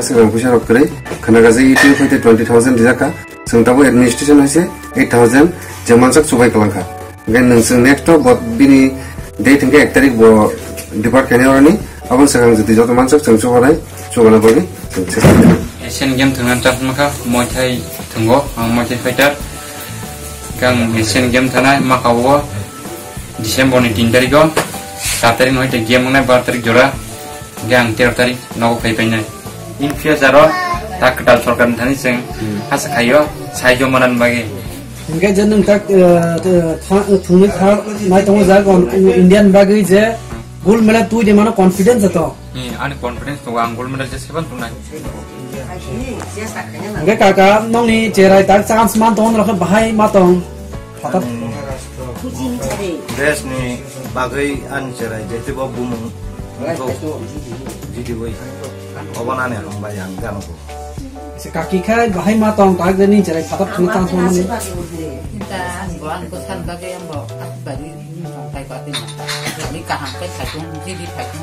sekarang puisa rok kere khana gaji itu hoite 20,000 dijaka sung tabo administration hoise 8,000 jamansak subai kalangka gan nang sung next to bot bini date hingga 1 tarik bo depart kene orani abang sekarang jadi joto mansak sung subai sugana bagi Asian Games dengan cat maka Muay Thai tunggu Muay Thai fighter gang Asian Games tanah maka wo Desember ni 3 tarik go 4 tarik noi game mana 4 tarik jora gang 13 tarik nago kai nai in future ro tak kedal sorkan thani sing has khayo saijo manan bagi enggak jeneng tak thungni thar mai tong ja gon Indian bagi je gold medal tu di mana confidence atau ani confidence to ang gold medal je seban tunai enggak kakak nong ni cerai tak sangat seman tong ro bahai matong patap Des ni bagai an cerai jadi bawa bumung jadi boy kawan aneh orang bayang kan aku kaki kai bahai matong tak jadi cerai patap tong tang seman ni kita buan pesan bagi yang bawa bagi sampai batin ini kahang kai satu jadi satu